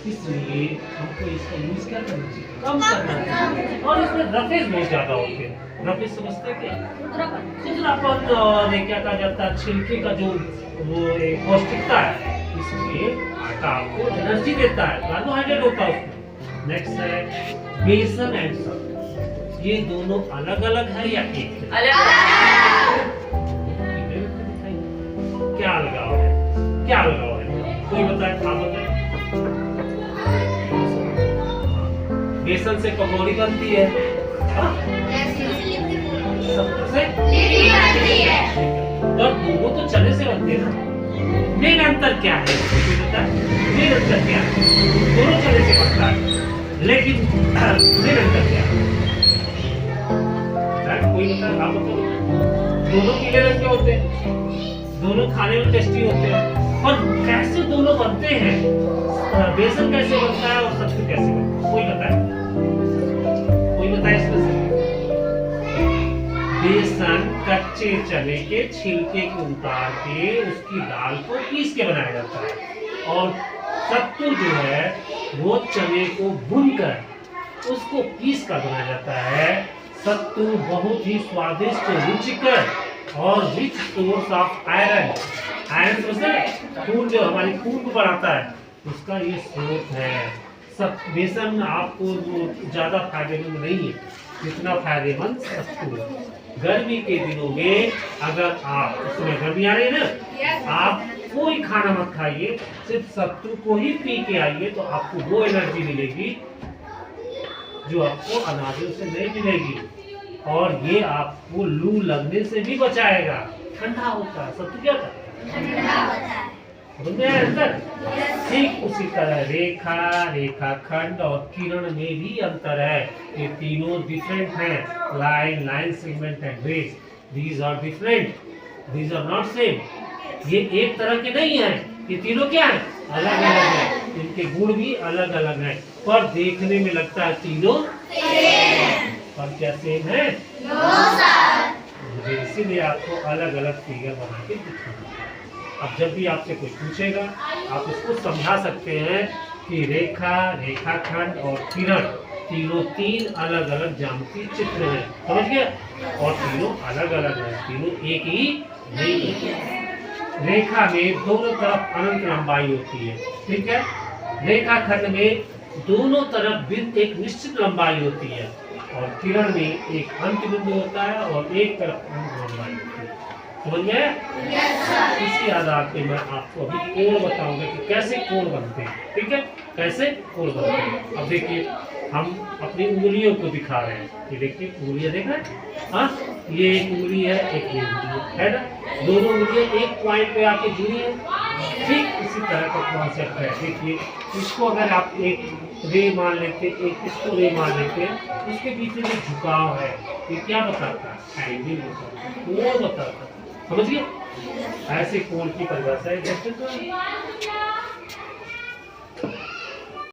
इसलिए हमको इसका यूज क्या करना चाहिए, कम करना चाहिए। और इसमें रफेज बहुत ज्यादा होते हैं। रफेज समझते हैं क्या? खुरदरापन, और ये क्या कहा जाता है, छिलके का जो वो एक पौष्टिकता है, इसलिए आटा आपको एनर्जी देता है, कार्बोहाइड्रेट होता है उसमें। नेक्स्ट है बेसन एंड सत्तू, ये दोनों अलग अलग है या एक है? क्या लगाव है, क्या लगाव है, कोई बताए, आप बताए। बेसन से पकौड़ी बनती है, सत्तू से और दोनों तो चने से बनते हैं ना। मेन अंतर क्या है, कोई बताए, मेन अंतर क्या है? दोनों चने से बनता है, लेकिन मेन अंतर क्या है? कोई बताए, आप बताओ। दोनों पीले रंग के होते हैं, दोनों खाने में टेस्टी होते हैं, और कैसे दोनों बनते हैं, बेसन कैसे बनता है और सत्तू कैसे बनता है, कोई बताए, कोई बताए इसमें से। बेसन कच्चे चने के छिलके को उतार के उसकी दाल को पीस के बनाया जाता है, और सत्तू जो है वो चने को भूनकर उसको पीस कर बनाया जाता है। सत्तू बहुत ही स्वादिष्ट, रुचिकर और rich source of iron, iron समझते हैं, खून जो हमारी खून को बढ़ाता है, उसका ये स्रोत है। सब बेसन आपको ज्यादा फायदेमंद नहीं है जितना फायदेमंद सत्तू है। गर्मी के दिनों में अगर आप, उसमें गर्मी आ रही है ना, आप कोई खाना मत खाइए, सिर्फ सत्तू को ही पी के आइए, तो आपको वो एनर्जी मिलेगी जो आपको अनाजों से नहीं मिलेगी, और ये आपको लू लगने से भी बचाएगा। ठंडा होता है सत्तू, क्या होता है, ठीक उसी तरह रेखा, रेखाखंड और किरण में भी अंतर है। ये तीनों डिफरेंट हैं, line, line segment and rays, these are different, these are not same. ये एक तरह के नहीं हैं, ये तीनों क्या हैं, अलग अलग हैं, इनके गुण भी अलग अलग हैं, पर देखने में लगता है तीनों पर क्या सेम है, इसीलिए आपको अलग अलग फिगर बना के दिखाना। अब जब भी आपसे कोई पूछेगा, आप उसको समझा सकते हैं कि रेखा, रेखाखंड और किरण तीनों तीन अलग अलग ज्यामितीय चित्र हैं, समझ गए, और तीनों अलग अलग हैं, तीनों एक ही नहीं है। रेखा में दोनों तरफ अनंत लंबाई होती है, ठीक है। रेखाखंड में दोनों तरफ एक निश्चित लंबाई होती है, और किरण में एक अंत बिंदु होता है और एक तरफ अनंत लंबाई होती है, समझ गए? इसी आधार पे मैं आपको अभी कोण बताऊंगा कि कैसे कोण बनते हैं, ठीक है, कैसे कोण बनते हैं। अब देखिए, हम अपनी उंगलियों को दिखा रहे हैं, ये देखिए उंगलियां देख रहे हैं, हाँ, ये एक उंगली है, एक ये उंगली है ना, दोनों उंगलियां एक पॉइंट पे आके जुड़ी है, ठीक इसी तरह का कॉन्सेप्ट है। देखिए, इसको अगर आप एक रे मान लेते, एक इसको रे मान लेते, उसके बीच में जो झुकाव है, ये क्या बताता है, एंगल बताता है, कोण बताता है, समझिए। ऐसे कोण की परिभाषा है,